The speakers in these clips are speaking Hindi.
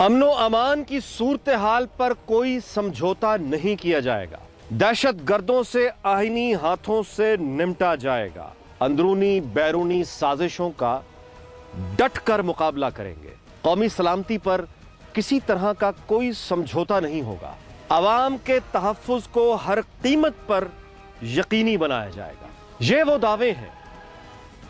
अमनो अमान की सूरत हाल पर कोई समझौता नहीं किया जाएगा। दहशत गर्दों से आईनी हाथों से निमटा जाएगा। अंदरूनी बैरूनी साजिशों का डट कर मुकाबला करेंगे। कौमी सलामती पर किसी तरह का कोई समझौता नहीं होगा। अवाम के तहफ्फुज को हर कीमत पर यकीनी बनाया जाएगा। ये वो दावे हैं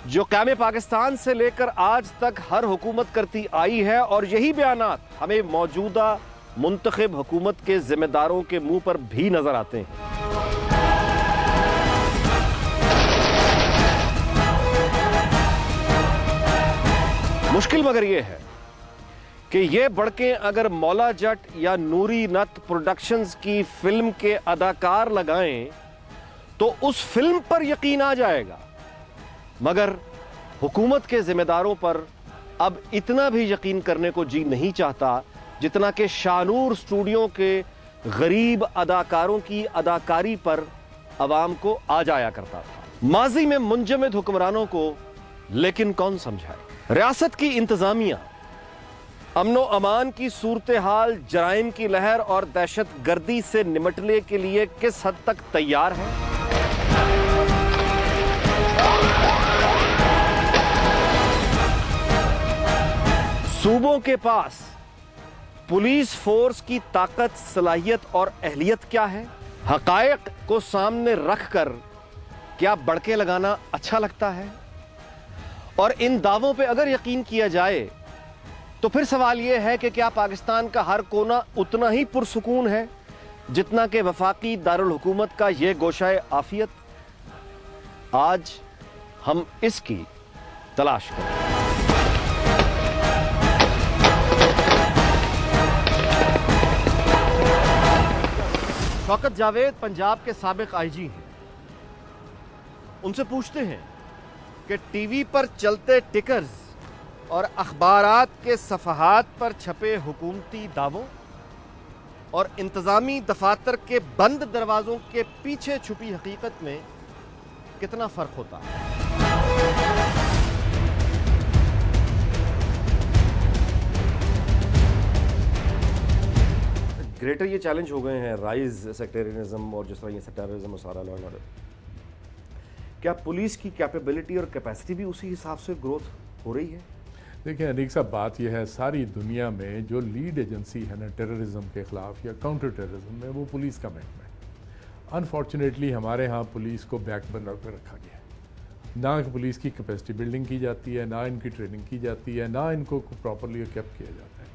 जो क़याम पाकिस्तान से लेकर आज तक हर हुकूमत करती आई है, और यही बयानात हमें मौजूदा मुंतखब हुकूमत के जिम्मेदारों के मुंह पर भी नजर आते हैं। मुश्किल मगर यह है कि ये बड़के अगर मौला जट या नूरी नत प्रोडक्शंस की फिल्म के अदाकार लगाएं तो उस फिल्म पर यकीन आ जाएगा, मगर हुकूमत के जिम्मेदारों पर अब इतना भी यकीन करने को जी नहीं चाहता जितना कि शाहनूर स्टूडियो के गरीब अदाकारों की अदाकारी पर अवाम को आ जाया करता था। माजी में मुंजमद हुक्मरानों को लेकिन कौन समझाए। रियासत की इंतजामिया अमनो अमान की सूरत हाल, जराइम की लहर और दहशत गर्दी से निमटने के लिए किस हद तक तैयार है। सूबों के पास पुलिस फोर्स की ताकत, सलाहियत और अहलियत क्या है। हकायक को सामने रखकर क्या बड़के लगाना अच्छा लगता है, और इन दावों पे अगर यकीन किया जाए तो फिर सवाल यह है कि क्या पाकिस्तान का हर कोना उतना ही पुरसुकून है जितना कि वफाकी दारुल हुकूमत का यह गोशाए आफियत। आज हम इसकी तलाश करें। शौकत जावेद पंजाब के साबिक आईजी हैं। उनसे पूछते हैं कि टीवी पर चलते टिकर्स और अखबारात के सफहात पर छपे हुकूमती दावों और इंतजामी दफातर के बंद दरवाजों के पीछे छुपी हकीकत में कितना फर्क होता है। ग्रेटर ये चैलेंज हो गए हैं राइज सेक्टेरियनिज्म और जिस तरह ये टेररिज्म और सारा लॉ एंड ऑर्डर, क्या पुलिस की कैपेबिलिटी और कैपेसिटी भी उसी हिसाब से ग्रोथ हो रही है? देखिए अनीक साहब, बात यह है सारी दुनिया में जो लीड एजेंसी है ना टेररिज्म के खिलाफ या काउंटर टेररिज्म में, वो पुलिस का महकमा है। अनफॉर्चुनेटली हमारे यहाँ पुलिस को बैक बर्नर पर रखा गया है। ना पुलिस की कैपेसिटी बिल्डिंग की जाती है, ना इनकी ट्रेनिंग की जाती है, ना इनको प्रॉपरली कैप किया जाता है,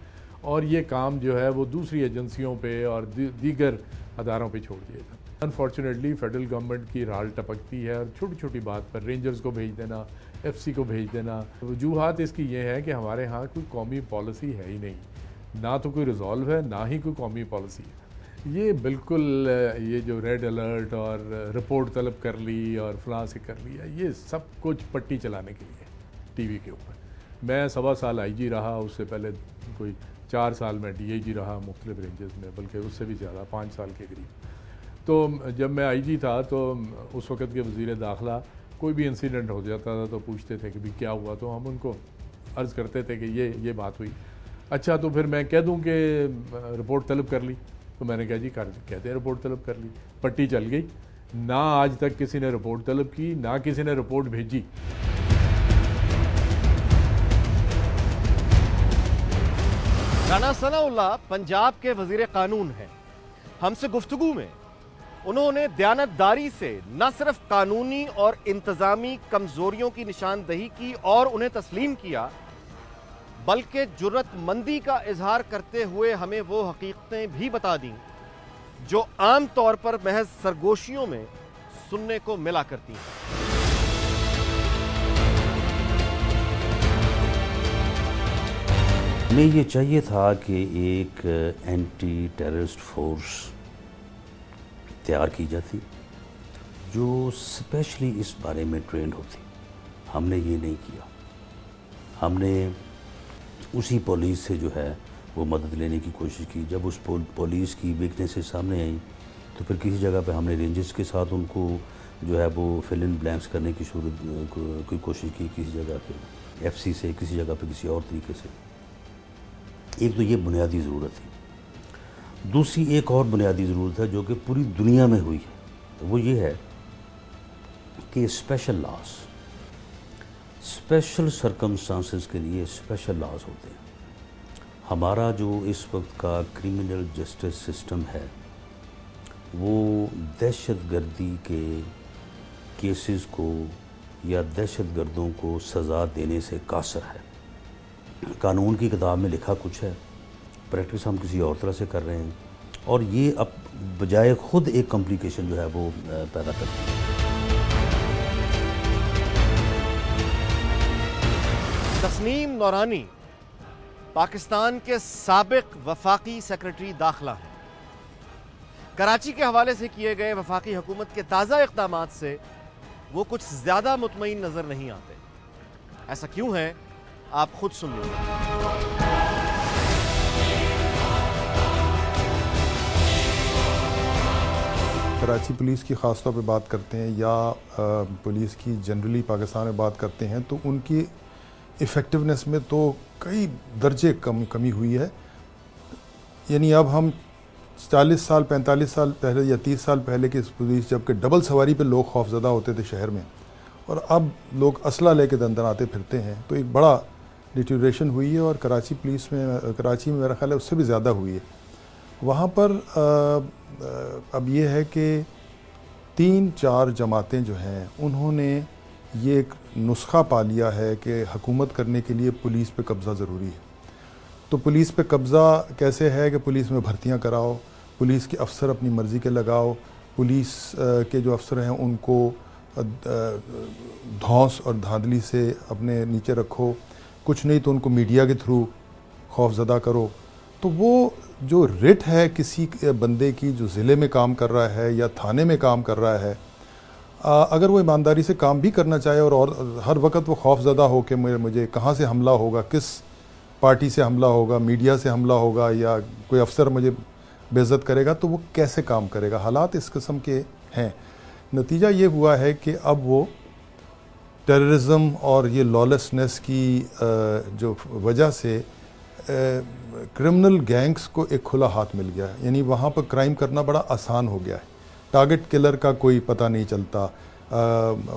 और ये काम जो है वो दूसरी एजेंसियों पे और दीगर अदारों पे छोड़ दिए जाते हैं। अनफॉर्चुनेटली फेडरल गवर्नमेंट की राल टपकती है और छोटी छोटी बात पर रेंजर्स को भेज देना, एफसी को भेज देना। वजूहात इसकी ये है कि हमारे यहाँ कोई कौमी पॉलिसी है ही नहीं, ना तो कोई रिजॉल्व है, ना ही कोई कौमी पॉलिसी है। ये बिल्कुल ये जो रेड अलर्ट और रिपोर्ट तलब कर ली और फलां से कर लिया, ये सब कुछ पट्टी चलाने के लिए टीवी के ऊपर। मैं 1.25 साल आईजी रहा, उससे पहले कोई 4 साल में डीआईजी रहा मुख्तलिफ रेंजेस में, बल्कि उससे भी ज़्यादा 5 साल के करीब। तो जब मैं आईजी था तो उस वक़्त के वज़ीर दाखिला कोई भी इंसिडेंट हो जाता था तो पूछते थे कि भाई क्या हुआ, तो हम उनको अर्ज़ करते थे कि ये बात हुई। अच्छा, तो फिर मैं कह दूं कि रिपोर्ट तलब कर ली, तो मैंने कहा जी कहते हैं रिपोर्ट तलब कर ली, पट्टी चल गई। ना आज तक किसी ने रिपोर्ट तलब की, ना किसी ने रिपोर्ट भेजी। राना सनाउल्लाह पंजाब के वजीर कानून हैं। हमसे गुफ्तगू में उन्होंने दयानतदारी से न सिर्फ कानूनी और इंतजामी कमजोरियों की निशानदही की और उन्हें तस्लीम किया, बल्कि जुर्रतमंदी का इजहार करते हुए हमें वो हकीकतें भी बता दी जो आम तौर पर महज सरगोशियों में सुनने को मिला करती हैं। हमें ये चाहिए था कि एक एंटी टेररिस्ट फोर्स तैयार की जाती जो स्पेशली इस बारे में ट्रेंड होती। हमने ये नहीं किया। हमने उसी पुलिस से जो है वो मदद लेने की कोशिश की। जब उस पुलिस की वीकनेसेस सामने आई तो फिर किसी जगह पे हमने रेंजर्स के साथ उनको जो है वो फिल इन ब्लैंक्स करने की कोशिश की, किसी जगह पे एफसी से, किसी जगह पे किसी और तरीके से। एक तो ये बुनियादी ज़रूरत थी। दूसरी एक और बुनियादी ज़रूरत है जो कि पूरी दुनिया में हुई है, वो ये है कि स्पेशल लॉज, स्पेशल सर्कमस्टांसेस के लिए स्पेशल लॉज होते हैं। हमारा जो इस वक्त का क्रिमिनल जस्टिस सिस्टम है वो दहशतगर्दी के केसेस को या दहशतगर्दों को सज़ा देने से कासर है। कानून की किताब में लिखा कुछ है, प्रैक्टिस हम किसी और तरह से कर रहे हैं, और ये अब बजाय खुद एक कॉम्प्लिकेशन जो है वो पैदा करती है। तस्नीम नौरानी पाकिस्तान के साबिक वफाकी सेक्रेटरी दाखिला हैं। कराची के हवाले से किए गए वफाकी हुकूमत के ताज़ा इक़दामात से वो कुछ ज़्यादा मुतमईन नज़र नहीं आते। ऐसा क्यों है, आप खुद सुन लीजिए। कराची पुलिस की ख़ास तौर पे बात करते हैं या पुलिस की जनरली पाकिस्तान में बात करते हैं तो उनकी इफ़ेक्टिवनेस में तो कई दर्जे कमी हुई है। यानी अब हम 40 साल 45 साल पहले या 30 साल पहले की पुलिस जबकि डबल सवारी पे लोग खौफजदा होते थे शहर में, और अब लोग असला लेके दंदन आते फिरते हैं, तो एक बड़ा डिटेरियोरेशन हुई है। और कराची पुलिस में, कराची में मेरा ख्याल है उससे भी ज़्यादा हुई है। वहाँ पर अब ये है कि 3-4 जमातें जो हैं उन्होंने ये एक नुस्खा पा लिया है कि हुकूमत करने के लिए पुलिस पे कब्ज़ा ज़रूरी है। तो पुलिस पे कब्ज़ा कैसे है कि पुलिस में भर्तियां कराओ, पुलिस के अफसर अपनी मर्ज़ी के लगाओ, पुलिस के जो अफसर हैं उनको धौंस और धांधली से अपने नीचे रखो, कुछ नहीं तो उनको मीडिया के थ्रू खौफज़दा करो। तो वो जो रिट है किसी बंदे की जो ज़िले में काम कर रहा है या थाने में काम कर रहा है, अगर वो ईमानदारी से काम भी करना चाहे और हर वक्त वो खौफज़दा हो कि मुझे कहाँ से हमला होगा, किस पार्टी से हमला होगा, मीडिया से हमला होगा या कोई अफसर मुझे बेइज्जत करेगा, तो वो कैसे काम करेगा। हालात इस किस्म के हैं। नतीजा ये हुआ है कि अब वो टेररिज्म और ये लॉलेसनेस की जो वजह से क्रिमिनल गैंग्स को एक खुला हाथ मिल गया है। यानी वहाँ पर क्राइम करना बड़ा आसान हो गया है। टारगेट किलर का कोई पता नहीं चलता,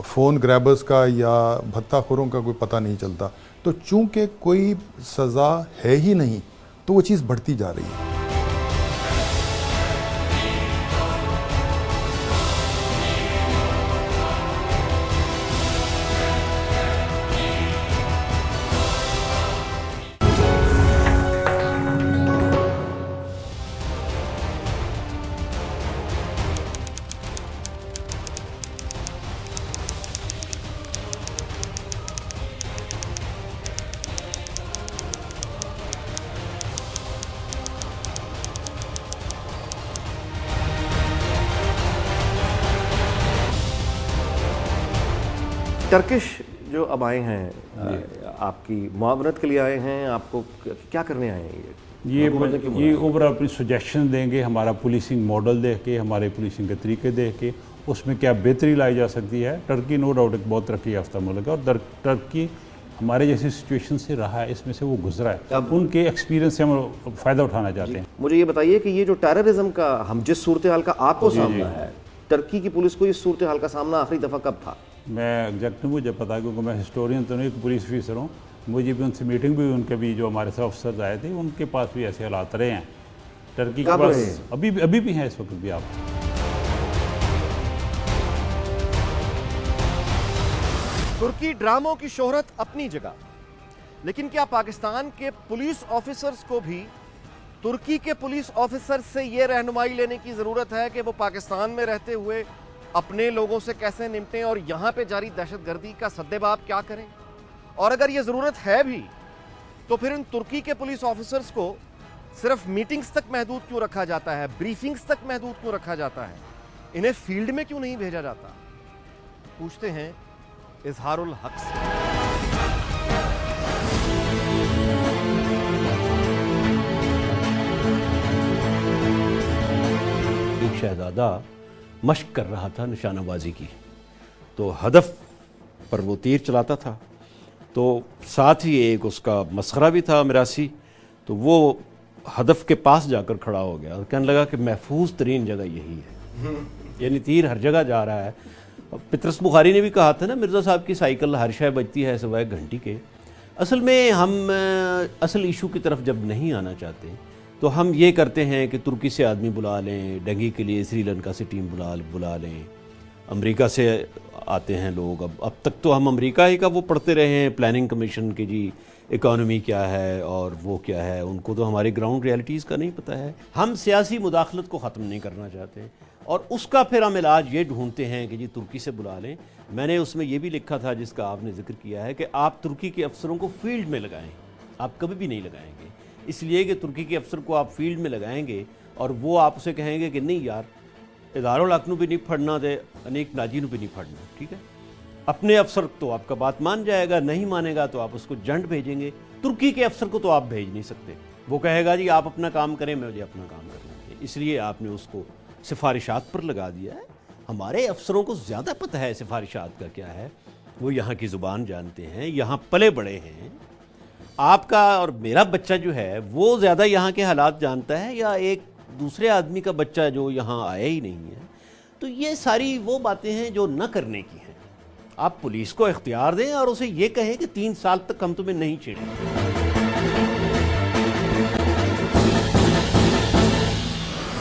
फ़ोन ग्रैबर्स का या भत्ताखोरों का कोई पता नहीं चलता। तो चूंकि कोई सज़ा है ही नहीं तो वो चीज़ बढ़ती जा रही है। टर्किश जो अब आए हैं आपकी मुआवनत के लिए आए हैं, आपको क्या करने आए हैं? ये ओवरऑल अपनी सजेशन देंगे, हमारा पुलिसिंग मॉडल देख के, हमारे पुलिसिंग के तरीके देख के उसमें क्या बेहतरी लाई जा सकती है। टर्की नो डाउट एक बहुत तरक्की याफ्ता मुल्क है और टर्की हमारे जैसी सिचुएशन से रहा है, इसमें से वो गुजरा है। अब उनके एक्सपीरियंस से हम फ़ायदा उठाना चाहते हैं। मुझे ये बताइए कि ये जो टेररिज्म का हम जिस सूरत हाल का आपको सामना है, टर्की की पुलिस को इस सूरत हाल का सामना आखिरी दफ़ा कब था? मैं एग्जैक्ट नहीं मुझे पता, क्योंकि मैं हिस्टोरियन तो नहीं, पुलिस ऑफिसर हूँ। मुझे भी उनसे मीटिंग भी, उनके भी जो हमारे साथ अफसर आए थे उनके पास भी ऐसे हालात रहे हैं। टर्की के पास अभी भी हैं इस वक्त भी। आप तुर्की ड्रामों की शोहरत अपनी जगह, लेकिन क्या पाकिस्तान के पुलिस ऑफिसर्स को भी तुर्की के पुलिस ऑफिसर से यह रहनुमाई लेने की जरूरत है कि वो पाकिस्तान में रहते हुए अपने लोगों से कैसे निपटें और यहां पे जारी दहशतगर्दी का सद्देबाब क्या करें? और अगर यह जरूरत है भी तो फिर इन तुर्की के पुलिस ऑफिसर्स को सिर्फ मीटिंग्स तक महदूद क्यों रखा जाता है, ब्रीफिंग्स तक महदूद क्यों रखा जाता है? इन्हें फील्ड में क्यों नहीं भेजा जाता? पूछते हैं इजहारुल हक से। एक शहजादा मश्क कर रहा था निशानाबाजी की, तो हदफ पर वो तीर चलाता था, तो साथ ही एक उसका मसखरा भी था मिरासी, तो वो हदफ के पास जाकर खड़ा हो गया और कहने लगा कि महफूज तरीन जगह यही है। यानी तीर हर जगह जा रहा है। पितरस बुखारी ने भी कहा था ना, मिर्ज़ा साहब की साइकिल हर शय बजती है सिवाय घंटी के। असल में हम असल इशू की तरफ जब नहीं आना चाहते तो हम ये करते हैं कि तुर्की से आदमी बुला लें, डंगी के लिए श्रीलंका से टीम बुला लें, अमेरिका से आते हैं लोग। अब तक तो हम अमेरिका ही का वो पढ़ते रहे हैं, प्लानिंग कमीशन की जी इकॉनमी क्या है और वो क्या है, उनको तो हमारे ग्राउंड रियलिटीज़ का नहीं पता है। हम सियासी मुदाखलत को ख़त्म नहीं करना चाहते और उसका फिर हम इलाज ये ढूंढते हैं कि जी तुर्की से बुला लें। मैंने उसमें ये भी लिखा था जिसका आपने जिक्र किया है कि आप तुर्की के अफसरों को फील्ड में लगाएं। आप कभी भी नहीं लगाएंगे, इसलिए कि तुर्की के अफसर को आप फील्ड में लगाएंगे और वो आपसे कहेंगे कि नहीं यार इदारों लाख भी नहीं फड़ना दे, अनेक नाजी भी नहीं फड़ना, ठीक है। अपने अफसर तो आपका बात मान जाएगा, नहीं मानेगा तो आप उसको जंड भेजेंगे। तुर्की के अफसर को तो आप भेज नहीं सकते, वो कहेगा जी आप अपना काम करें, मुझे अपना काम करना है। इसलिए आपने उसको सिफारिशात पर लगा दिया है। हमारे अफसरों को ज़्यादा पता है सिफारिशात का क्या है, वो यहाँ की ज़ुबान जानते हैं, यहाँ पले बड़े हैं। आपका और मेरा बच्चा जो है वो ज़्यादा यहाँ के हालात जानता है या एक दूसरे आदमी का बच्चा जो यहाँ आया ही नहीं है। तो ये सारी वो बातें हैं जो न करने की हैं। आप पुलिस को इख्तियार दें और उसे ये कहें कि 3 साल तक हम तुम्हें नहीं छेड़ेंगे।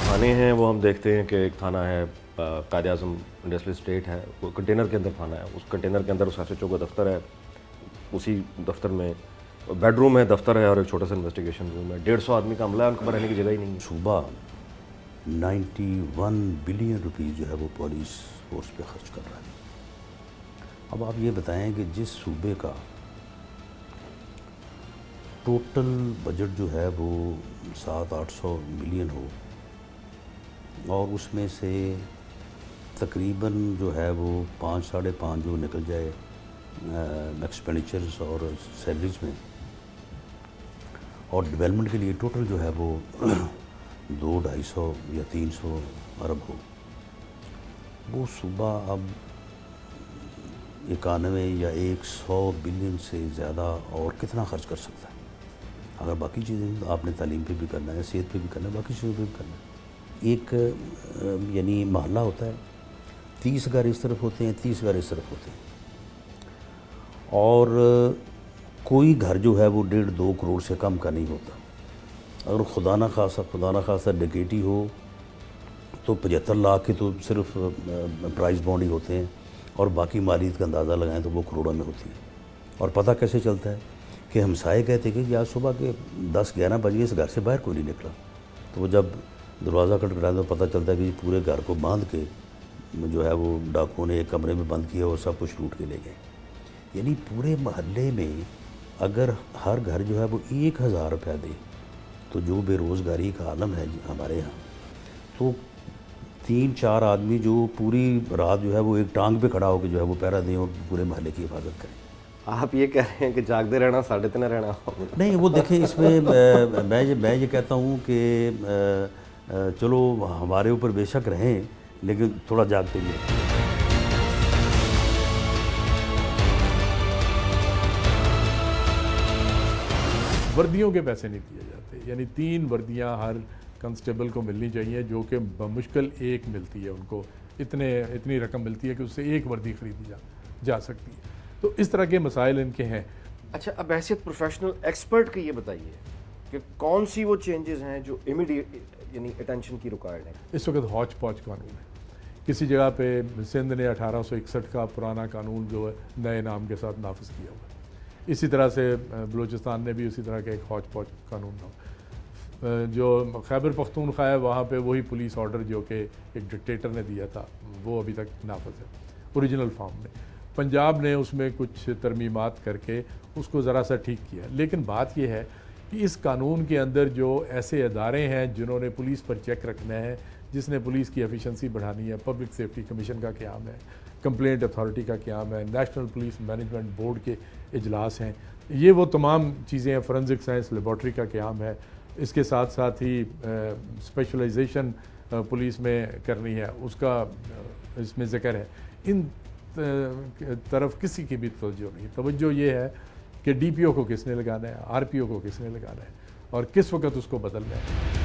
थाने हैं वो हम देखते हैं कि एक थाना है कायदे आज़म इंडस्ट्रियल स्टेट है, वो कंटेनर के अंदर थाना है। उस कंटेनर के अंदर उस SHO का दफ्तर है, उसी दफ्तर में बेडरूम है, दफ्तर है और एक छोटा सा इन्वेस्टिगेशन रूम है। 150 आदमी का अमला है, उनको रहने की जगह ही नहीं है। सूबा 91 बिलियन रुपीस जो है वो पुलिस फोर्स पे खर्च कर रहा है। अब आप ये बताएं कि जिस सूबे का टोटल बजट जो है वो 700-800 मिलियन हो और उसमें से तकरीबन जो है वो 5-5.5 जो निकल जाए एक्सपेंडिचर्स और सैलरीज में, और डेवलपमेंट के लिए टोटल जो है वो 200-250 या 300 अरब हो, वो सूबा अब 91 या 100 बिलियन से ज़्यादा और कितना खर्च कर सकता है। अगर बाकी चीज़ें तो आपने तालीम पे भी करना है, सेहत पे भी करना है, बाकी चीज़ों पे भी करना है। एक यानी मोहल्ला होता है, 30 घर इस तरफ होते हैं, 30 घर इस तरफ होते हैं, और कोई घर जो है वो 1.5-2 करोड़ से कम का नहीं होता। अगर खुदा ना खासा डकैती हो तो 75 लाख के तो सिर्फ प्राइस बॉन्ड ही होते हैं और बाकी मालियत का अंदाज़ा लगाएं तो वो करोड़ों में होती है। और पता कैसे चलता है कि हमसाए कहते कि आज सुबह के 10-11 बजे इस घर से बाहर कोई नहीं निकला, तो वो जब दरवाज़ा खटखटाया तो पता चलता है कि पूरे घर को बांध के जो है वो डाकुओं ने एक कमरे में बंद किया और सब कुछ लूट के ले गए। यानी पूरे मोहल्ले में अगर हर घर जो है वो 1000 रुपया दे तो जो बेरोज़गारी का आलम है हमारे यहाँ, तो 3-4 आदमी जो पूरी रात जो है वो एक टांग पे खड़ा होकर जो है वो पहरा दें और पूरे मोहल्ले की हिफाजत करें। आप ये कह रहे हैं कि जागते रहना 3.5 रहना नहीं, वो देखें इसमें मैं ये कहता हूँ कि चलो हमारे ऊपर बेशक रहें लेकिन थोड़ा जागते भी रहें। वर्दियों के पैसे नहीं दिए जाते, यानी 3 वर्दियां हर कांस्टेबल को मिलनी चाहिए, जो कि बमुश्किल एक मिलती है उनको, इतनी रकम मिलती है कि उससे एक वर्दी खरीदी जा सकती है। तो इस तरह के मसाइल इनके हैं। अच्छा, अब हैसियत प्रोफेशनल एक्सपर्ट की ये बताइए कि कौन सी वो चेंजेस हैं जो इमीडिएट यानी अटेंशन की रिक्वायर्ड है। इस वक्त हौच पौच कानून है। किसी जगह पे सिंध ने 1861 का पुराना कानून जो है नए नाम के साथ नाफिज किया हुआ है। इसी तरह से बलूचिस्तान ने भी उसी तरह का एक हौच पौच कानून जो खैबर पख्तूनख्वा है वहाँ पे वही पुलिस ऑर्डर जो कि एक डिक्टेटर ने दिया था वो अभी तक नाफिज है ओरिजिनल फॉर्म में। पंजाब ने उसमें कुछ तरमीमात करके उसको ज़रा सा ठीक किया, लेकिन बात यह है कि इस कानून के अंदर जो ऐसे अदारे हैं जिन्होंने पुलिस पर चेक रखना है, जिसने पुलिस की एफिशिएंसी बढ़ानी है, पब्लिक सेफ्टी कमीशन का क़याम है, कंप्लेंट अथॉरिटी का क़याम है, नेशनल पुलिस मैनेजमेंट बोर्ड के इजलास हैं, ये वो तमाम चीज़ें हैं, फोरेंसिक साइंस लेबॉर्ट्री का क़याम है, इसके साथ साथ ही स्पेशलाइजेशन पुलिस में करनी है उसका इसमें ज़िक्र है। इन तरफ किसी की भी तवज्जो नहीं। तवज्जो ये है कि DPO को किसने लगाना है, RPO को किसने लगाना है, और किस वक्त उसको बदलना है।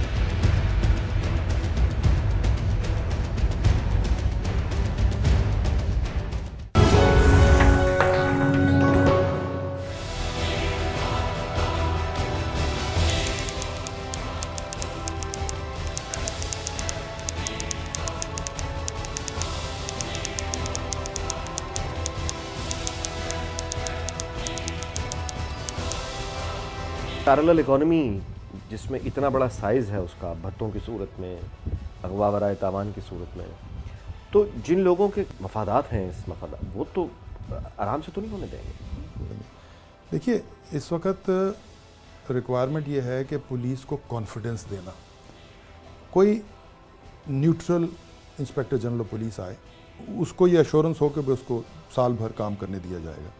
पैरेलल इकोनॉमी जिसमें इतना बड़ा साइज है उसका, भत्तों की सूरत में, अगवा वराए तावान की सूरत में, तो जिन लोगों के मफादात हैं इस मफादात, वो तो आराम से तो नहीं होने देंगे। देखिए, इस वक्त रिक्वायरमेंट ये है कि पुलिस को कॉन्फिडेंस देना। कोई neutral inspector general of police आए, उसको ये एश्योरेंस हो कि भाई उसको साल भर काम करने दिया जाएगा,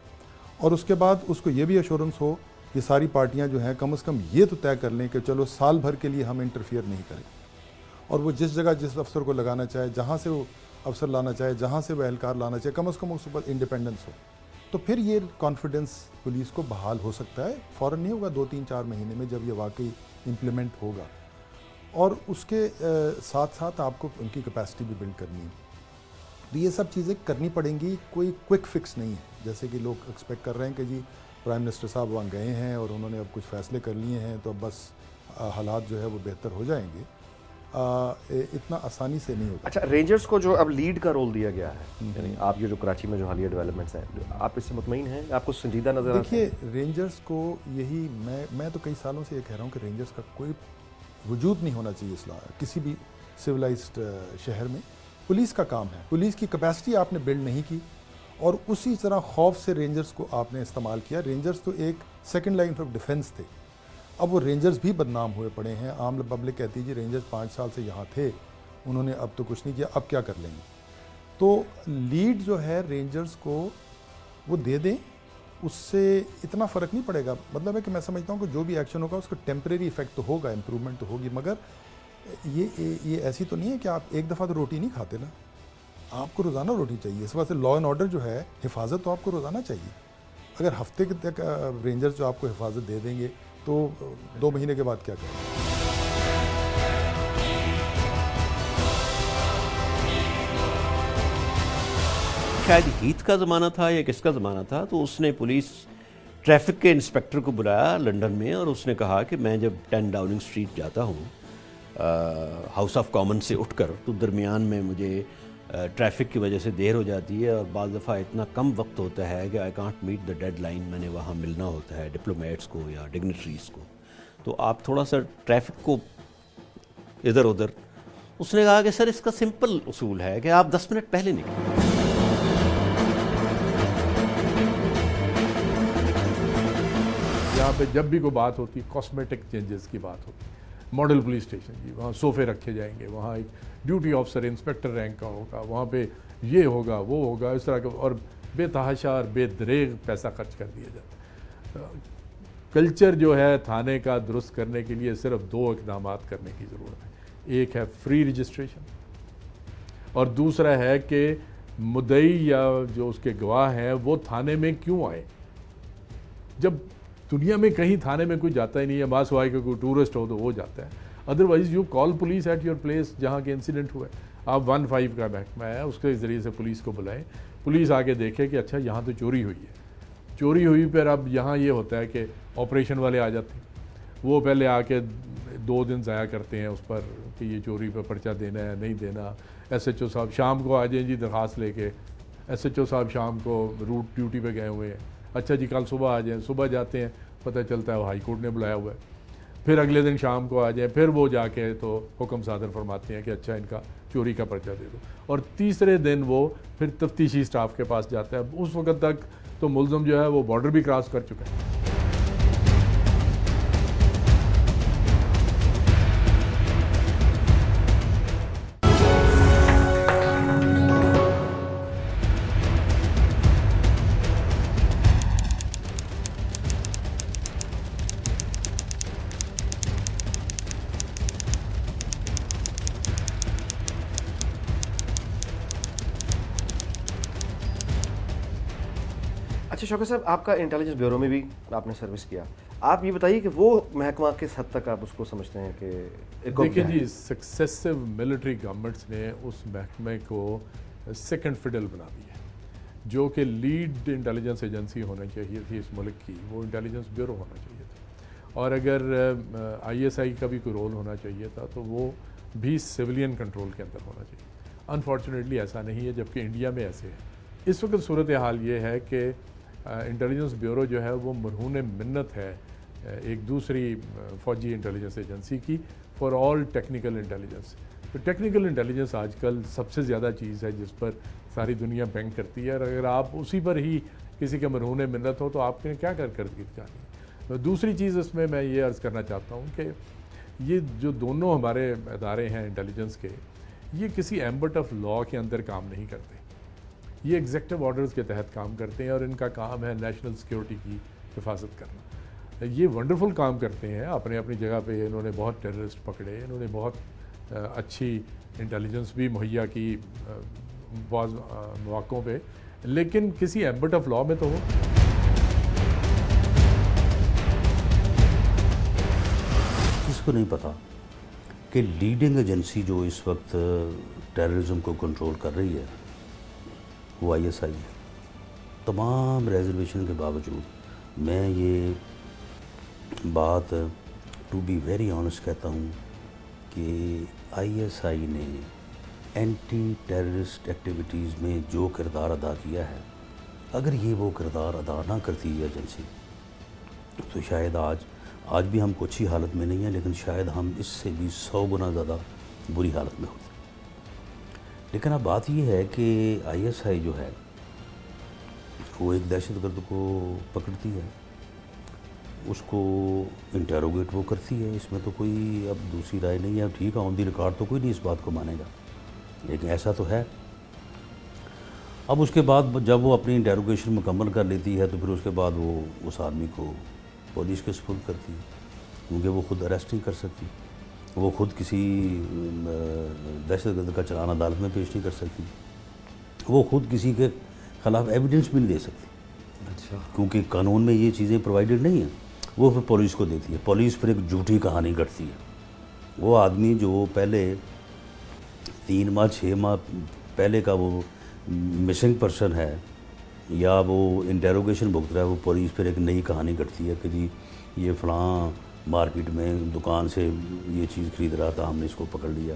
और उसके बाद उसको ये भी एश्योरेंस हो कि सारी पार्टियां जो हैं कम से कम ये तो तय कर लें कि चलो साल भर के लिए हम इंटरफियर नहीं करें, और वो जिस जगह जिस अफसर को लगाना चाहे, जहाँ से वो अफसर लाना चाहे, जहाँ से वो एहलकार लाना चाहे, कम से कम उसके ऊपर इंडिपेंडेंस हो, तो फिर ये कॉन्फिडेंस पुलिस को बहाल हो सकता है। फ़ौरन नहीं होगा, 2-3-4 महीने में जब ये वाकई इम्प्लीमेंट होगा। और उसके साथ साथ आपको उनकी कैपेसिटी भी बिल्ड करनी है। तो ये सब चीज़ें करनी पड़ेंगी, कोई क्विक फिक्स नहीं है। जैसे कि लोग एक्सपेक्ट कर रहे हैं कि जी प्राइम मिनिस्टर साहब वहाँ गए हैं और उन्होंने अब कुछ फ़ैसले कर लिए हैं तो अब बस हालात जो है वो बेहतर हो जाएंगे। इतना आसानी से नहीं होगा। अच्छा, रेंजर्स को जो अब लीड का रोल दिया गया है, यानी आप ये जो कराची में जो हालिया डेवलपमेंट्स हैं, आप इससे मुतमईन हैं? आपको संजीदा नजर आता है? देखिए, रेंजर्स को यही मैं तो कई सालों से ये कह रहा हूँ कि रेंजर्स का कोई वजूद नहीं होना चाहिए किसी भी सिविलाइज्ड शहर में। पुलिस का काम है, पुलिस की कैपेसिटी आपने बिल्ड नहीं की और उसी तरह खौफ से रेंजर्स को आपने इस्तेमाल किया। रेंजर्स तो एक सेकंड लाइन ऑफ डिफेंस थे, अब वो रेंजर्स भी बदनाम हुए पड़े हैं। आम पब्लिक कहती है जी रेंजर्स 5 साल से यहाँ थे, उन्होंने अब तो कुछ नहीं किया, अब क्या कर लेंगे। तो लीड जो है रेंजर्स को वो दे दें, उससे इतना फ़र्क नहीं पड़ेगा। मतलब है कि मैं समझता हूँ कि जो भी एक्शन होगा उसका टेम्परेरी इफेक्ट तो होगा, इम्प्रूवमेंट तो होगी, मगर ये ऐसी तो नहीं है कि आप एक दफ़ा तो रोटी नहीं खाते ना, आपको रोज़ाना रोटी चाहिए। इस वजह से लॉ एंड ऑर्डर जो है, हिफाजत तो आपको रोज़ाना चाहिए। अगर हफ्ते के तक रेंजर्स जो आपको हिफाजत दे देंगे तो 2 महीने के बाद क्या करें। शायद हीथ का ज़माना था या किसका ज़माना था, तो उसने पुलिस ट्रैफिक के इंस्पेक्टर को बुलाया लंदन में और उसने कहा कि मैं जब 10 डाउनिंग स्ट्रीट जाता हूँ हाउस ऑफ कॉमन से उठकर, तो दरमियान में मुझे ट्रैफिक की वजह से देर हो जाती है और बाज़ दफ़ा इतना कम वक्त होता है कि I can't meet the deadline. मैंने वहाँ मिलना होता है डिप्लोमेट्स को या डिग्नेटरीज़ को, तो आप थोड़ा सा ट्रैफिक को इधर उधर। उसने कहा कि सर इसका सिंपल उसूल है कि आप 10 मिनट पहले निकलें। यहाँ पे जब भी कोई बात होती, कॉस्मेटिक चेंजेस की बात होती, मॉडल पुलिस स्टेशन जी, वहाँ सोफ़े रखे जाएंगे, वहाँ एक ड्यूटी ऑफिसर इंस्पेक्टर रैंक का होगा, वहाँ पे ये होगा वो होगा, इस तरह का, और बेतहाशा और बेदरेग पैसा खर्च कर दिया जाता है। कल्चर जो है थाने का दुरुस्त करने के लिए सिर्फ 2 इक़दाम करने की ज़रूरत है। एक है फ्री रजिस्ट्रेशन और दूसरा है कि मुद्दई या जो उसके गवाह हैं वो थाने में क्यों आए। जब दुनिया में कहीं थाने में कोई जाता ही नहीं है, बास हुआ कि कोई टूरिस्ट हो तो वो जाता है, otherwise you call police at your place जहाँ के इंसिडेंट हुआ है। आप 15 का महकमा है, उसके ज़रिए से पुलिस को बुलाएं, पुलिस आके देखे कि अच्छा यहाँ तो चोरी हुई है, चोरी हुई। पर अब यहाँ ये होता है कि ऑपरेशन वाले आ जाते हैं, वो पहले आके 2 दिन ज़ाया करते हैं उस पर कि ये चोरी पर पर्चा देना है नहीं देना। SHO साहब शाम को आ जाएँ जी दरख्वास्त लेके, SHO साहब शाम को रूट ड्यूटी पे गए हुए हैं, अच्छा जी कल सुबह आ जाएँ, सुबह जाते हैं, पता चलता है वो हाई कोर्ट ने बुलाया हुआ है। फिर अगले दिन शाम को आ जाए, फिर वो जाके तो हुक्म सादर फरमाते हैं कि अच्छा इनका चोरी का पर्चा दे दो, और तीसरे दिन वो फिर तफ्तीशी स्टाफ के पास जाता है। उस वक्त तक तो मुलज़म जो है वो बॉर्डर भी क्रॉस कर चुका है। अच्छा शौकत साहब, आपका इंटेलिजेंस ब्यूरो में भी आपने सर्विस किया, आप ये बताइए कि वो महकमा किस हद तक आप उसको समझते हैं कि देखिए जी, सक्सेसिव मिलिट्री गवर्नमेंट्स ने उस महकमे को सेकंड फिडल बना दिया, जो कि लीड इंटेलिजेंस एजेंसी होना चाहिए थी इस मुल्क की, वो इंटेलिजेंस ब्यूरो होना चाहिए था। और अगर आईएसआई का भी कोई रोल होना चाहिए था तो वो भी सिविलियन कंट्रोल के अंदर होना चाहिए। अनफॉर्चुनेटली ऐसा नहीं है, जबकि इंडिया में ऐसे है। इस वक्त सूरत हाल ये है कि इंटेलिजेंस ब्यूरो जो है वो मरहून मिन्नत है एक दूसरी फौजी इंटेलिजेंस एजेंसी की, फॉर ऑल टेक्निकल इंटेलिजेंस। तो टेक्निकल इंटेलिजेंस आजकल सबसे ज़्यादा चीज़ है जिस पर सारी दुनिया बैंक करती है, और अगर आप उसी पर ही किसी के मरहून मिन्नत हो तो आपने क्या कर दी कहानी। तो दूसरी चीज़ इसमें मैं ये अर्ज़ करना चाहता हूँ कि ये जो दोनों हमारे अदारे हैं इंटेलिजेंस के, ये किसी एम्बट ऑफ लॉ के अंदर काम नहीं करते, ये एग्जेक्टिव ऑर्डर्स के तहत काम करते हैं, और इनका काम है नेशनल सिक्योरिटी की हिफाजत करना। ये वंडरफुल काम करते हैं अपने अपनी जगह पे। इन्होंने बहुत टेररिस्ट पकड़े, इन्होंने बहुत अच्छी इंटेलिजेंस भी मुहैया की बाज़ मौक़ों पे, लेकिन किसी एम्बट ऑफ लॉ में तो हो। किसको नहीं पता कि लीडिंग एजेंसी जो इस वक्त टेररिज्म को कंट्रोल कर रही है वो आईएसआई है। तमाम रिजर्वेशन के बावजूद मैं ये बात टू बी वेरी ऑनेस्ट कहता हूँ कि आईएसआई ने एंटी टेररिस्ट एक्टिविटीज़ में जो किरदार अदा किया है, अगर ये वो किरदार अदा ना करती ये एजेंसी तो शायद आज भी हम कुछ ही हालत में नहीं है, लेकिन शायद हम इससे भी 100 गुना ज़्यादा बुरी हालत में होते। लेकिन अब बात यह है कि आईएसआई जो है वो एक दहशतगर्द को पकड़ती है, उसको इंटेरोगेट वो करती है, इसमें तो कोई अब दूसरी राय नहीं है। ठीक है, ऑन दी रिकॉर्ड तो कोई नहीं इस बात को मानेगा, लेकिन ऐसा तो है। अब उसके बाद जब वो अपनी इंटेरोगेशन मुकम्मल कर लेती है तो फिर उसके बाद वो उस आदमी को पुलिस के सुपुर्द करती है, क्योंकि वो खुद अरेस्ट नहीं कर सकती, वो खुद किसी दहशतगर्द का चालान अदालत में पेश नहीं कर सकती, वो खुद किसी के ख़िलाफ़ एविडेंस भी नहीं दे सकती। अच्छा। क्योंकि कानून में ये चीज़ें प्रोवाइडेड नहीं हैं। वो फिर पुलिस को देती है, पुलिस फिर एक झूठी कहानी गढ़ती है। वो आदमी जो पहले 3 माह 6 माह पहले का वो मिसिंग पर्सन है या वो इंटेरोगेशन भुगत रहा है, वो पुलिस फिर एक नई कहानी गढ़ती है कि जी ये फ़लाँ मार्केट में दुकान से ये चीज़ ख़रीद रहा था, हमने इसको पकड़ लिया,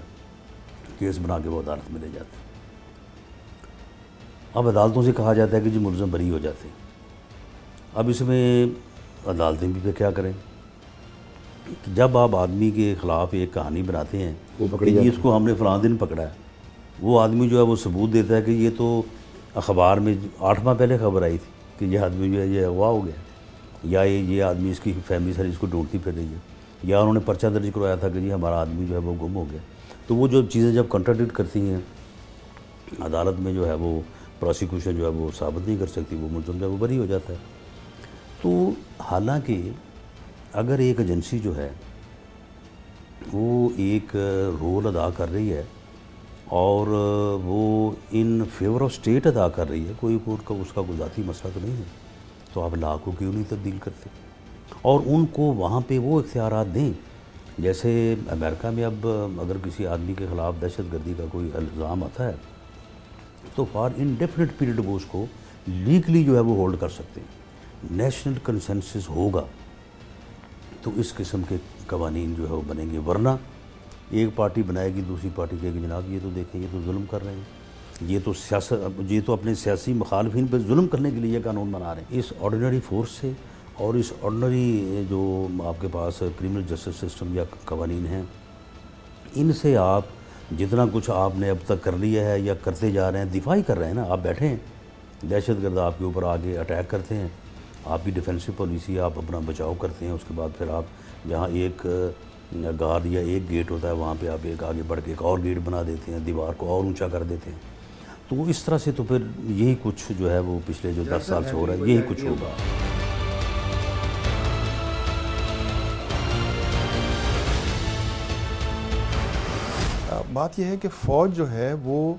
केस बना के वो अदालत में ले जाते हैं। अब अदालतों से कहा जाता है कि जी मुलज़म बरी हो जाते हैं। अब इसमें अदालतें भी क्या करें, जब आप आदमी के ख़िलाफ़ एक कहानी बनाते हैं कि जी इसको हमने फ़लाँ दिन पकड़ा है, वो आदमी जो है वो सबूत देता है कि ये तो अखबार में 8 माह पहले खबर आई थी कि ये आदमी जो है ये अगवा हो गया, या ये आदमी इसकी फैमिली सारी इसको ढूंढती फिर रही है, या उन्होंने पर्चा दर्ज करवाया था कि जी हमारा आदमी जो है वो गुम हो गया। तो वो जो चीज़ें जब कंट्राडिक्ट करती हैं अदालत में, जो है वो प्रोसिक्यूशन जो है वो साबित नहीं कर सकती, वो मुलज़म जो है वो बरी हो जाता है। तो हालांकि अगर एक एजेंसी जो है वो एक रोल अदा कर रही है और वो इन फेवर ऑफ स्टेट अदा कर रही है, कोई उसका कोई ज़ाती मसला तो नहीं है, तो आप ला को क्यों नहीं तब्दील करते और उनको वहाँ पे वो इख्तियारात दें। जैसे अमेरिका में अब अगर किसी आदमी के ख़िलाफ़ दहशतगर्दी का कोई इल्ज़ाम आता है तो फॉर इनडेफिनिट पीरियड वो उसको लीगली जो है वो होल्ड कर सकते हैं। नेशनल कंसेंसस होगा तो इस किस्म के कवानीन जो है वो बनेंगे, वरना एक पार्टी बनाएगी, दूसरी पार्टी कहेगी जनाब ये तो देखें ये तो जुल्म कर रहे हैं, ये तो सियासत, ये तो अपने सियासी मुखालफिन पर जुल्म करने के लिए ये कानून बना रहे हैं। इस ऑर्डिनरी फोर्स से और इस ऑर्डिनरी जो आपके पास क्रिमिनल जस्टिस सिस्टम या कवानीन हैं, इनसे आप जितना कुछ आपने अब तक कर लिया है या करते जा रहे हैं, दिफा ही कर रहे हैं ना। आप बैठे हैं, दहशतगर्द आपके ऊपर आगे अटैक करते हैं, आपकी डिफेंसिव पॉलिसी, आप अपना बचाव करते हैं, उसके बाद फिर आप जहाँ एक गार्ड या एक गेट होता है वहाँ पे आप एक आगे बढ़ के एक और गेट बना देते हैं, दीवार को और ऊंचा कर देते हैं। तो इस तरह से तो फिर यही कुछ जो है वो पिछले जो 10 साल से हो रहा है यही कुछ होगा। बात यह है कि फ़ौज जो है वो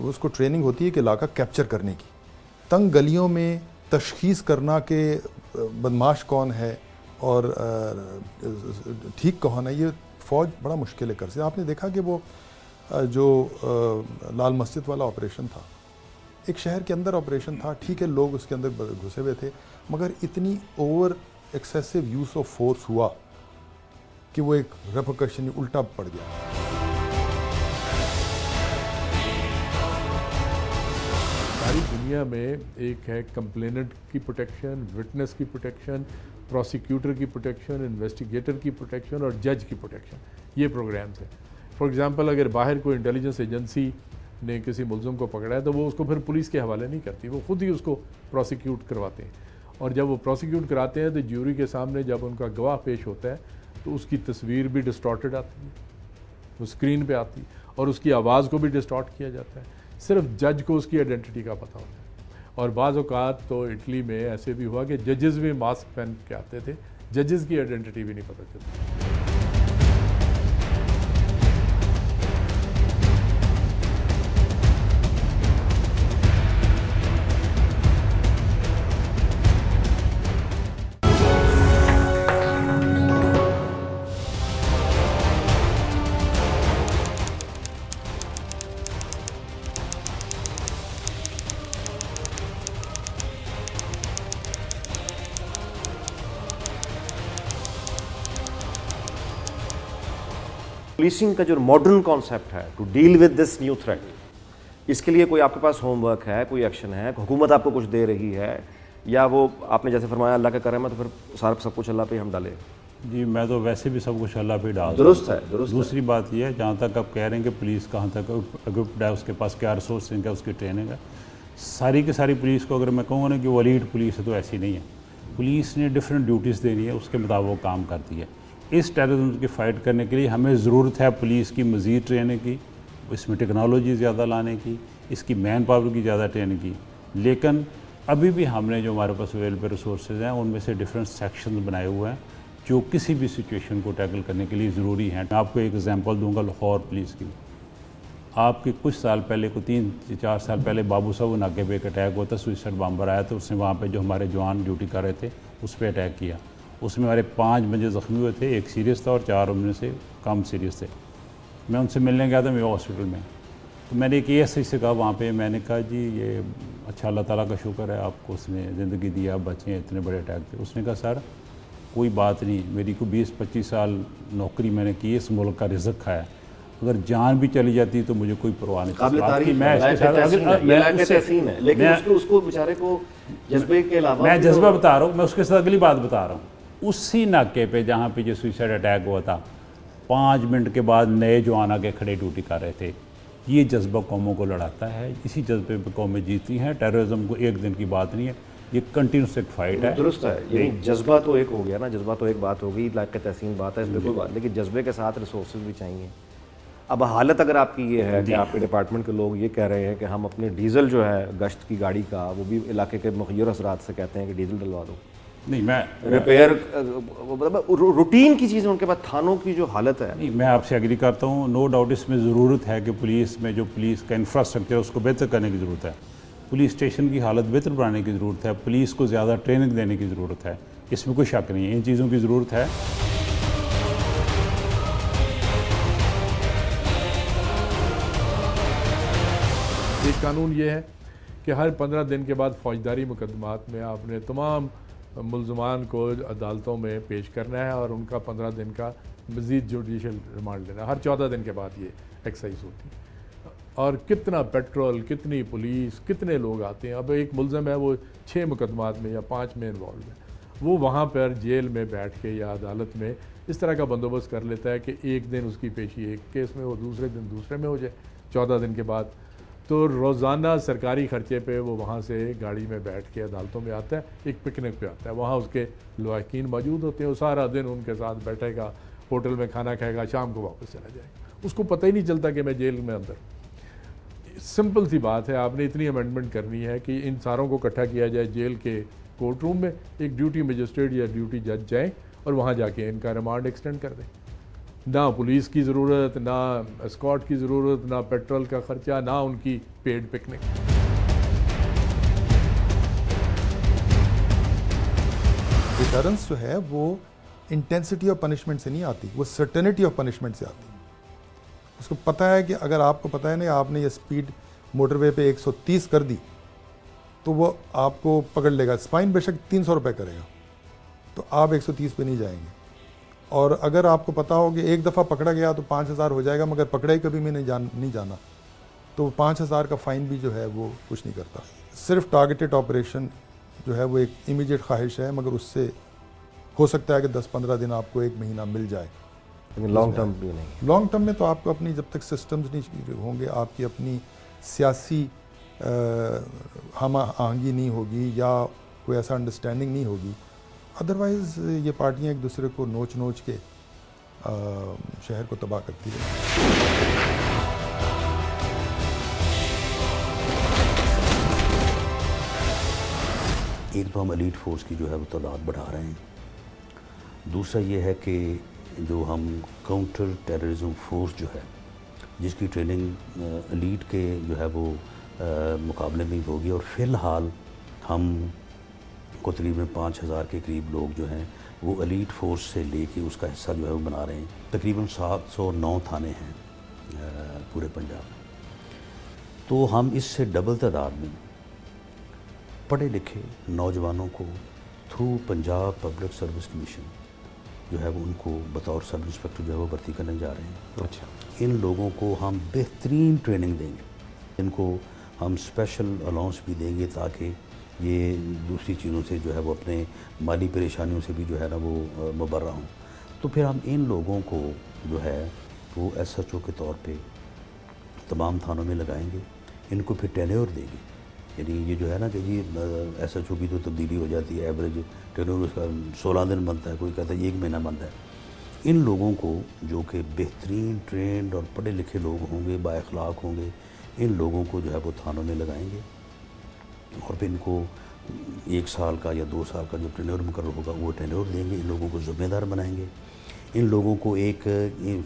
उसको ट्रेनिंग होती है कि इलाका कैप्चर करने की, तंग गलियों में तशखीस करना कि बदमाश कौन है, और ठीक कहो ना, ये फ़ौज बड़ा मुश्किल है कर सकती। आपने देखा कि वो जो लाल मस्जिद वाला ऑपरेशन था, एक शहर के अंदर ऑपरेशन था, ठीक है, लोग उसके अंदर घुसे हुए थे, मगर इतनी over excessive use of force हुआ कि वो एक रेपरकशन उल्टा पड़ गया। सारी दुनिया में एक है कंप्लेनेंट की प्रोटेक्शन, विटनेस की प्रोटेक्शन, प्रोसिक्यूटर की प्रोटेक्शन, इन्वेस्टिगेटर की प्रोटेक्शन और जज की प्रोटेक्शन, ये प्रोग्राम्स हैं। फॉर एग्जांपल, अगर बाहर कोई इंटेलिजेंस एजेंसी ने किसी मुलज़िम को पकड़ा है तो वो उसको फिर पुलिस के हवाले नहीं करती, वो खुद ही उसको प्रोसिक्यूट करवाते हैं। और जब वो प्रोसिक्यूट कराते हैं तो ज्यूरी के सामने जब उनका गवाह पेश होता है तो उसकी तस्वीर भी डिस्टॉर्टेड आती है, वो स्क्रीन पे आती है, और उसकी आवाज़ को भी डिस्टॉर्ट किया जाता है। सिर्फ जज को उसकी आइडेंटिटी का पता होता है। और बाज़ औक़ात तो इटली में ऐसे भी हुआ कि जजेस भी मास्क पहन के आते थे, जजेस की आइडेंटिटी भी नहीं पता चलती। पुलिसिंग का जो मॉडर्न कॉन्सेप्ट है to deal with this new threat, इसके लिए कोई आपके पास होमवर्क है, कोई एक्शन है, हुकूमत आपको कुछ दे रही है, या वो आपने जैसे फरमाया अल्लाह का करम है तो फिर सारा सब कुछ अल्लाह पे हम डालें? जी, मैं तो वैसे भी सब कुछ अल्लाह पे डाल दुरुस्त है, दुरुस्त। दूसरी बात यह है, जहाँ तक आप कह रहे हैं कि पुलिस कहाँ तक इक्विप्ड है, उसके पास क्या रिसोर्सिंग है, उसकी ट्रेनिंग है, सारी की सारी पुलिस को अगर मैं कहूँगा ना कि वो एलीट पुलिस है तो ऐसी नहीं है। पुलिस ने डिफरेंट ड्यूटीज़ देनी है, उसके मुताबिक काम करती है। इस टेररिज्म की फ़ाइट करने के लिए हमें ज़रूरत है पुलिस की मज़ीद ट्रेनिंग की, इसमें टेक्नोलॉजी ज़्यादा लाने की, इसकी मैन पावर की ज़्यादा ट्रेनिंग की। लेकिन अभी भी हमने जो हमारे पास अवेलेबल रिसोर्सेज हैं उनमें से डिफरेंट सेक्शन बनाए हुए हैं जो किसी भी सिचुएशन को टैकल करने के लिए ज़रूरी हैं। मैं आपको एक एग्जांपल दूंगा लाहौर पुलिस की। आपके कुछ साल पहले, को 3-4 साल पहले बाबू साहब नाके पे एक अटैक हुआ था, सुइसाइड बॉम्बर आया था, उसने वहाँ पे जो हमारे जवान ड्यूटी कर रहे थे उस पर अटैक किया। उसमें हमारे 5 बंदे ज़ख्मी हुए थे, एक सीरियस था और 4 उनमें से कम सीरियस थे। मैं उनसे मिलने गया था मेरे हॉस्पिटल में, तो मैंने एक ASI से कहा वहाँ पे, मैंने कहा जी ये अच्छा अल्लाह ताला का शुक्र है आपको उसने ज़िंदगी दी, आप बचे हैं, इतने बड़े अटैक थे। उसने कहा सर कोई बात नहीं, मेरी को 20-25 साल नौकरी मैंने की, इस मुल्क का रिज़्क़ खाया, अगर जान भी चली जाती तो मुझे कोई परवाह नहीं। लेकिन उसको बेचारे को जज्बे के अलावा, मैं जज्बा बता रहा हूँ, मैं उसके साथ अगली बात बता रहा हूँ। उसी नाके पे जहाँ पे जो सुसाइड अटैक हुआ था, 5 मिनट के बाद नए जवान आके खड़े ड्यूटी कर रहे थे। ये जज्बा कौमों को लड़ाता है, इसी जज्बे पे कौमें जीती हैं। टेररिज्म को एक दिन की बात नहीं है, ये कंटिन्यूस एक फाइट है। दुरुस्त है, ये जज्बा तो एक हो गया ना, जज्बा तो एक बात हो गई, लायक तहसीन बात है, इसमें कोई बात, लेकिन जज्बे के साथ रिसोर्सेज भी चाहिए। अब हालत अगर आपकी ये है कि आपके डिपार्टमेंट के लोग ये कह रहे हैं कि हम अपने डीजल जो है गश्त की गाड़ी का, वो भी इलाके के मुखिर असरात से कहते हैं कि डीजल डलवा दो। नहीं, मैं रिपेयर, मतलब रूटीन की चीज़ें उनके पास, थानों की जो हालत है। नहीं, मैं आपसे एग्री करता हूँ। नो डाउट इसमें ज़रूरत है कि पुलिस में जो पुलिस का इंफ्रास्ट्रक्चर है उसको बेहतर करने की ज़रूरत है, पुलिस स्टेशन की हालत बेहतर बनाने की ज़रूरत है, पुलिस को ज़्यादा ट्रेनिंग देने की ज़रूरत है, इसमें कोई शक नहीं है, इन चीज़ों की ज़रूरत है। एक कानून ये है कि हर 15 दिन के बाद फौजदारी मुकदमात में आपने तमाम मुलजमान को अदालतों में पेश करना है और उनका 15 दिन का मज़ीद जुडिशल रिमांड लेना। हर 14 दिन के बाद ये एक्सरसाइज होती है। और कितना पेट्रोल, कितनी पुलिस, कितने लोग आते हैं। अब एक मुलज़म है वो 6 मुकदमात में या 5 में इन्वॉल्व है, वो वहाँ पर जेल में बैठ के या अदालत में इस तरह का बंदोबस्त कर लेता है कि एक दिन उसकी पेशी एक केस में हो, दूसरे दिन दूसरे में हो जाए 14 दिन के बाद। तो रोज़ाना सरकारी ख़र्चे पे वो वहाँ से गाड़ी में बैठ के अदालतों में आता है, एक पिकनिक पे आता है, वहाँ उसके लवाकिन मौजूद होते हैं, वो सारा दिन उनके साथ बैठेगा, होटल में खाना खाएगा, शाम को वापस चला जाएगा, उसको पता ही नहीं चलता कि मैं जेल में अंदर। सिंपल सी बात है, आपने इतनी अमेंडमेंट करनी है कि इन सारों को इकट्ठा किया जाए जेल के कोर्ट रूम में, एक ड्यूटी मजिस्ट्रेट या ड्यूटी जज जाए और वहाँ जाके इनका रिमांड एक्सटेंड कर दें। ना पुलिस की ज़रूरत, ना एस्कॉर्ट की ज़रूरत, ना पेट्रोल का ख़र्चा, ना उनकी पेड पिकनिक। डिटरेंस जो है वो इंटेंसिटी ऑफ पनिशमेंट से नहीं आती, वो सर्टेनिटी ऑफ पनिशमेंट से आती। उसको पता है कि अगर आपको पता है ना आपने ये स्पीड मोटरवे पे 130 कर दी तो वो आपको पकड़ लेगा, फाइन बेशक 300 रुपये करेगा, तो आप 130 पे नहीं जाएंगे। और अगर आपको पता हो कि एक दफ़ा पकड़ा गया तो 5000 हो जाएगा, मगर पकड़ा ही कभी भी नहीं जाना, तो 5000 का फ़ाइन भी जो है वो कुछ नहीं करता। सिर्फ टारगेटेड ऑपरेशन जो है वो एक इमीडिएट ख्वाहिश है, मगर उससे हो सकता है कि 10-15 दिन आपको 1 महीना मिल जाए, लेकिन लॉन्ग टर्म भी नहीं। लॉन्ग टर्म में तो आपको अपनी जब तक सिस्टम्स नहीं होंगे, आपकी अपनी सियासी हम आहंगी नहीं होगी या कोई ऐसा अंडरस्टैंडिंग नहीं होगी, अदरवाइज़ ये पार्टियां एक दूसरे को नोच नोच के शहर को तबाह करती है। एक तो हम एलीट फोर्स की जो है वो तादाद बढ़ा रहे हैं, दूसरा ये है कि जो हम काउंटर टेररिज्म फोर्स जो है जिसकी ट्रेनिंग एलीट के जो है वो मुकाबले में होगी, और फ़िलहाल हम को तकरीबन 5000 के करीब लोग जो हैं वो एलीट फोर्स से लेके उसका हिस्सा जो है वो बना रहे हैं। तकरीबन 709 थाने हैं पूरे पंजाब में, तो हम इससे डबल तादाद में पढ़े लिखे नौजवानों को through Punjab public service commission जो है वो उनको बतौर सब इंस्पेक्टर जो है वो भर्ती करने जा रहे हैं। अच्छा, इन लोगों को हम बेहतरीन ट्रेनिंग देंगे, इनको हम स्पेशल अलाउंस भी देंगे ताकि ये दूसरी चीज़ों से जो है वो अपने माली परेशानियों से भी जो है ना वो मुबर्रा हों। तो फिर हम इन लोगों को जो है वो SHO के तौर पे तमाम थानों में लगाएंगे, इनको फिर टेन्योर देंगे। यानी ये जो है ना कि जी SHO की तो तब्दीली हो जाती है, एवरेज टेन्योर उसका 16 दिन बनता है, कोई कहता है 1 महीना बनता है। इन लोगों को जो कि बेहतरीन ट्रेंड और पढ़े लिखे लोग होंगे, बाअखलाक होंगे, इन लोगों को जो है वो थानों में लगाएंगे और फिर इनको 1 साल का या 2 साल का जो टेन्योर मुकर्रर होगा वो टेन्योर देंगे। इन लोगों को ज़िम्मेदार बनाएंगे, इन लोगों को एक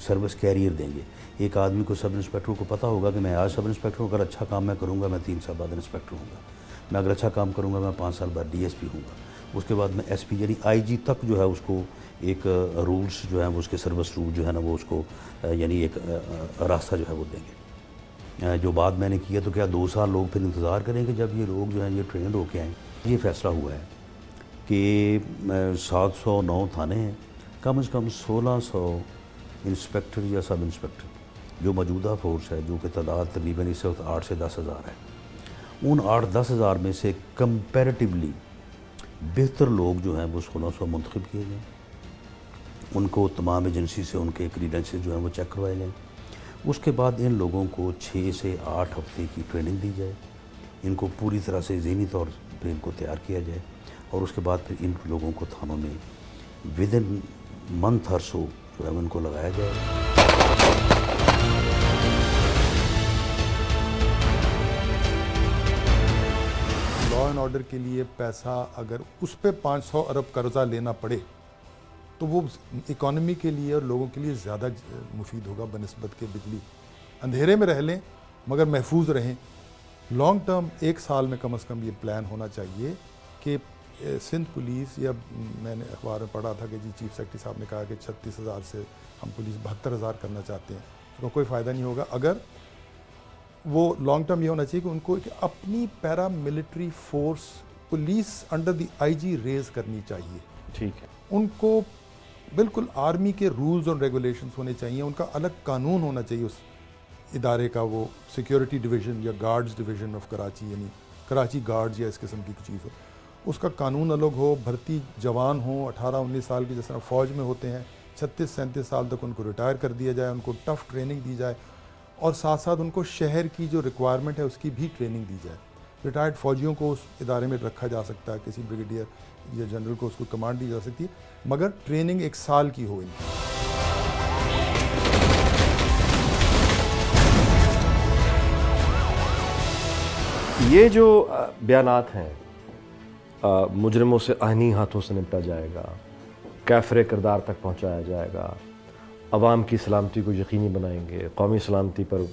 सर्विस कैरियर देंगे। एक आदमी को सब इंस्पेक्टर को पता होगा कि मैं आज सब इंस्पेक्टर हूँ, अगर अच्छा काम मैं करूँगा मैं 3 साल बाद इंस्पेक्टर हूँगा, मैं अगर अच्छा काम करूँगा मैं 5 साल बाद DSP हूँगा, उसके बाद मैं SP यानी IG तक जो है उसको एक रूल्स जो है वो उसके सर्विस रूल जो है ना वो उसको यानी एक रास्ता जो है वो देंगे। जो बात मैंने किया तो क्या 2 साल लोग फिर इंतज़ार करेंगे जब ये लोग जो हैं ये ट्रेंड होके आएँ। ये फैसला हुआ है कि 709 थाने हैं, कम से कम 1600 इंस्पेक्टर या सब इंस्पेक्टर जो मौजूदा फोर्स है, जो कि तादाद तकरीबन इस वक्त 8 से 10 हज़ार है, उन 8-10 हज़ार में से कंपैरेटिवली बेहतर लोग जो हैं वो 1600 मुंतखब किए जाएँ, उनको तमाम एजेंसी से उनके क्रीडेंशियल जो हैं वो चेक करवाए जाएँ। उसके बाद इन लोगों को 6 से 8 हफ्ते की ट्रेनिंग दी जाए, इनको पूरी तरह से ज़हनी तौर पर इनको तैयार किया जाए और उसके बाद फिर इन लोगों को थानों में विदिन मंथ और सो जो है उनको लगाया जाए। लॉ एंड ऑर्डर के लिए पैसा अगर उस पर 500 अरब कर्जा लेना पड़े तो वो इकॉनमी के लिए और लोगों के लिए ज़्यादा मुफीद होगा बनिस्बत के बिजली अंधेरे में रह लें मगर महफूज रहें। लॉन्ग टर्म 1 साल में कम से कम ये प्लान होना चाहिए कि सिंध पुलिस, या मैंने अखबार में पढ़ा था कि जी चीफ सेक्रेटरी साहब ने कहा कि 36,000 से हम पुलिस 72,000 करना चाहते हैं, तो कोई फ़ायदा नहीं होगा। अगर वो लॉन्ग टर्म ये होना चाहिए कि उनको एक अपनी paramilitary force police under the IG raise करनी चाहिए। ठीक है, उनको बिल्कुल आर्मी के रूल्स और रेगुलेशंस होने चाहिए, उनका अलग कानून होना चाहिए उस इदारे का, वो सिक्योरिटी डिवीज़न या गार्ड्स डिवीज़न ऑफ कराची यानी कराची गार्ड्स या इस किस्म की चीज़ हो, उसका कानून अलग हो। भर्ती जवान हो 18-19 साल की, जिस तरह फ़ौज में होते हैं 36-37 साल तक उनको रिटायर कर दिया जाए, उनको टफ़ ट्रेनिंग दी जाए और साथ साथ उनको शहर की जो रिक्वायरमेंट है उसकी भी ट्रेनिंग दी जाए। रिटायर्ड फ़ौजियों को उस इदारे में रखा जा सकता है, किसी ब्रिगेडियर या जनरल को उसको कमांड दी जा सकती है, मगर ट्रेनिंग 1 साल की हो इनकी। ये जो बयानात हैं मुजरिमों से आहनी हाथों से निपटा जाएगा, कैफरे किरदार तक पहुंचाया जाएगा, अवाम की सलामती को यकीनी बनाएंगे, कौमी सलामती पर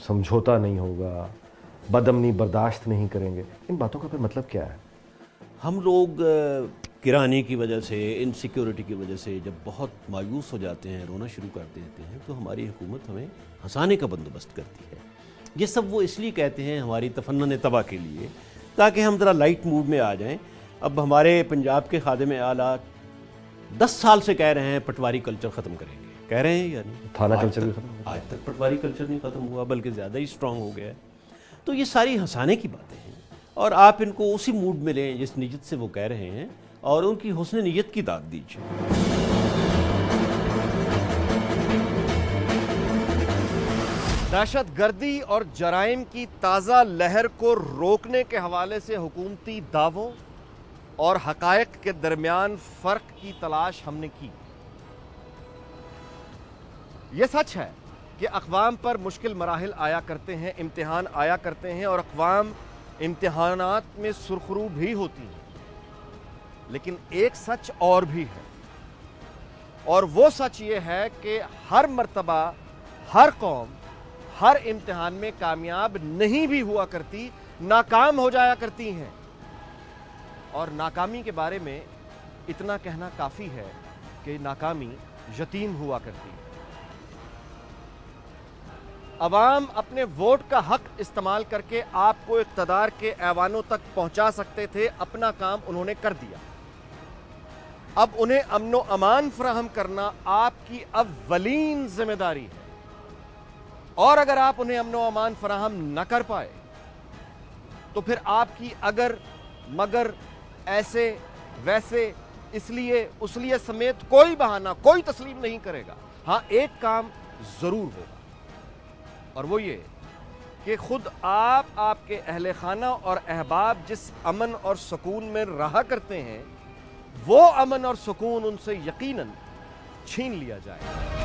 समझौता नहीं होगा, बदअमनी बर्दाश्त नहीं करेंगे, इन बातों का फिर मतलब क्या है? हम लोग किरानी की वजह से, इनसिक्योरिटी की वजह से जब बहुत मायूस हो जाते हैं, रोना शुरू कर देते हैं, तो हमारी हुकूमत हमें हंसाने का बंदोबस्त करती है। ये सब वो इसलिए कहते हैं हमारी तफन्नुन तबाह के लिए, ताकि हम ज़रा लाइट मूड में आ जाएं। अब हमारे पंजाब के खादिम आला 10 साल से कह रहे हैं पटवारी कल्चर ख़त्म करेंगे, कह रहे हैं या नहीं? थाना कल्चर भी खत्म, आज तक पटवारी कल्चर नहीं ख़त्म हुआ, बल्कि ज़्यादा ही स्ट्रांग हो गया है। तो ये सारी हंसाने की बातें हैं, और आप इनको उसी मूड में लें जिस नीयत से वो कह रहे हैं, और उनकी हुस्न नीयत की दाद दीजिए। दहशतगर्दी और जराइम की ताज़ा लहर को रोकने के हवाले से हुकूमती दावों और हकायक के दरमियान फ़र्क की तलाश हमने की। यह सच है कि अक़वाम पर मुश्किल मराहिल आया करते हैं, इम्तिहान आया करते हैं, और अक़वाम इम्तिहानात में सुरखरू भी होती हैं। लेकिन एक सच और भी है, और वो सच ये है कि हर मर्तबा हर कौम हर इम्तिहान में कामयाब नहीं भी हुआ करती, नाकाम हो जाया करती हैं। और नाकामी के बारे में इतना कहना काफ़ी है कि नाकामी यतीम हुआ करती है। अवाम अपने वोट का हक इस्तेमाल करके आपको इक़्तिदार के ऐवानों तक पहुंचा सकते थे, अपना काम उन्होंने कर दिया। अब उन्हें अमनो अमान फराहम करना आपकी अव्वलीन जिम्मेदारी है, और अगर आप उन्हें अमनो अमान फराहम न कर पाए तो फिर आपकी अगर मगर, ऐसे वैसे, इसलिए उसलिए समेत कोई बहाना कोई तस्लीम नहीं करेगा। हाँ, एक काम जरूर होगा, और वो ये कि खुद आप, आपके अहले खाना और अहबाब जिस अमन और सुकून में रहा करते हैं, वो अमन और सुकून उनसे यकीनन छीन लिया जाए।